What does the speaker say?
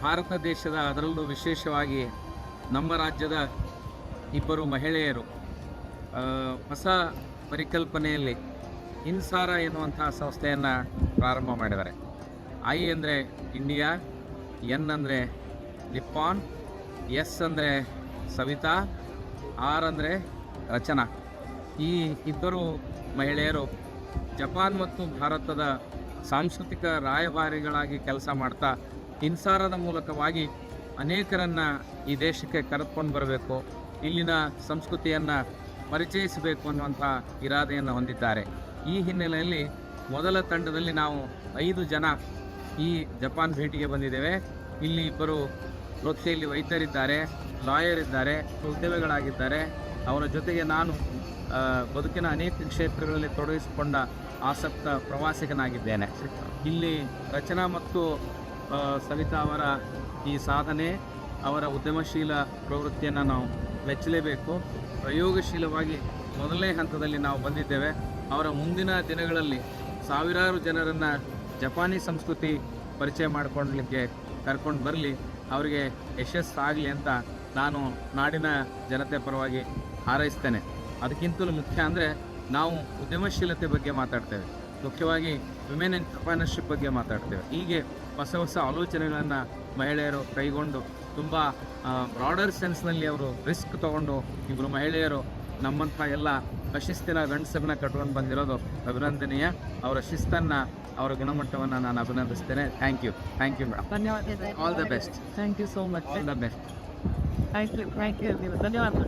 ಭಾರತ ದೇಶದ ಅದರಲ್ಲೂ ವಿಶೇಷವಾಗಿ ನಮ್ಮ ರಾಜ್ಯದ ಇಬ್ಬರು ಮಹಿಳೆಯರು ಹೊಸ ಪರಿಕಲ್ಪನೆಯಲ್ಲಿ ಇನ್ಸಾರ ಎನ್ನುವಂಥ ಸಂಸ್ಥೆಯನ್ನು ಪ್ರಾರಂಭ ಮಾಡಿದ್ದಾರೆ. ಐ ಅಂದರೆ ಇಂಡಿಯಾ, ಎನ್ ಅಂದರೆ ನಿಪ್ಪಾನ್, ಎಸ್ ಅಂದರೆ ಸವಿತಾ, ಆರ್ ಅಂದರೆ ರಚನಾ. ಈ ಇಬ್ಬರು ಮಹಿಳೆಯರು ಜಪಾನ್ ಮತ್ತು ಭಾರತದ ಸಾಂಸ್ಕೃತಿಕ ರಾಯಭಾರಿಗಳಾಗಿ ಕೆಲಸ ಮಾಡ್ತಾ ಇನ್ಸಾರದ ಮೂಲಕವಾಗಿ ಅನೇಕರನ್ನು ಈ ದೇಶಕ್ಕೆ ಕರೆದುಕೊಂಡು ಬರಬೇಕು, ಇಲ್ಲಿನ ಸಂಸ್ಕೃತಿಯನ್ನು ಪರಿಚಯಿಸಬೇಕು ಅನ್ನುವಂಥ ಇರಾದೆಯನ್ನು ಹೊಂದಿದ್ದಾರೆ. ಈ ಹಿನ್ನೆಲೆಯಲ್ಲಿ ಮೊದಲ ತಂಡದಲ್ಲಿ ನಾವು 5 ಜನ ಈ ಜಪಾನ್ ಭೇಟಿಗೆ ಬಂದಿದ್ದೇವೆ. ಇಲ್ಲಿ ಇಬ್ಬರು ವೃತ್ತಿಯಲ್ಲಿ ವೈದ್ಯರಿದ್ದಾರೆ, ಲಾಯರ್ ಇದ್ದಾರೆ, ಉದ್ಯಮಿಗಳಾಗಿದ್ದಾರೆ. ಅವರ ಜೊತೆಗೆ ನಾನು ಬದುಕಿನ ಅನೇಕ ಕ್ಷೇತ್ರಗಳಲ್ಲಿ ತೊಡಗಿಸಿಕೊಂಡ ಆಸಕ್ತ ಪ್ರವಾಸಿಗನಾಗಿದ್ದೇನೆ. ಇಲ್ಲಿ ರಚನಾ ಮತ್ತು ಸವಿತಾ ಅವರ ಈ ಸಾಧನೆ, ಅವರ ಉದ್ಯಮಶೀಲ ಪ್ರವೃತ್ತಿಯನ್ನು ನಾವು ಮೆಚ್ಚಲೇಬೇಕು. ಪ್ರಯೋಗಶೀಲವಾಗಿ ಮೊದಲನೇ ಹಂತದಲ್ಲಿ ನಾವು ಬಂದಿದ್ದೇವೆ. ಅವರ ಮುಂದಿನ ದಿನಗಳಲ್ಲಿ ಸಾವಿರಾರು ಜನರನ್ನು ಜಪಾನಿ ಸಂಸ್ಕೃತಿ ಪರಿಚಯ ಮಾಡಿಕೊಳ್ಳಲಿಕ್ಕೆ ಕರ್ಕೊಂಡು ಬರಲಿ, ಅವರಿಗೆ ಯಶಸ್ಸಾಗಲಿ ಅಂತ ನಾನು ನಾಡಿನ ಜನತೆ ಪರವಾಗಿ ಹಾರೈಸ್ತೇನೆ. ಅದಕ್ಕಿಂತಲೂ ಮುಖ್ಯ ಅಂದರೆ ನಾವು ಉದ್ಯಮಶೀಲತೆ ಬಗ್ಗೆ ಮಾತಾಡ್ತೇವೆ, ಮುಖ್ಯವಾಗಿ ವಿಮೆನ್ ಎಂಟರ್ಪ್ರೈನರ್ಶಿಪ್ ಬಗ್ಗೆ ಮಾತಾಡ್ತೇವೆ. ಹೀಗೆ ಹೊಸ ಹೊಸ ಆಲೋಚನೆಗಳನ್ನು ಮಹಿಳೆಯರು ಕೈಗೊಂಡು ತುಂಬ ಬ್ರಾಡರ್ ಸೆನ್ಸ್ನಲ್ಲಿ ಅವರು ರಿಸ್ಕ್ ತೊಗೊಂಡು ಇಬ್ಬರು ಮಹಿಳೆಯರು ನಮ್ಮಂಥ ಎಲ್ಲ ಅಶಿಸ್ತಿನ ಗಂಡಸರನ್ನ ಕಟ್ಕೊಂಡು ಬಂದಿರೋದು ಅಭಿನಂದನೀಯ. ಅವರ ಶಿಸ್ತನ್ನು, ಅವರ ಗುಣಮಟ್ಟವನ್ನು ನಾನು ಅಭಿನಂದಿಸ್ತೇನೆ. Thank you madam. ಧನ್ಯವಾದ. All the best. Thank you so much. All the best. Thank you ಧನ್ಯವಾದ.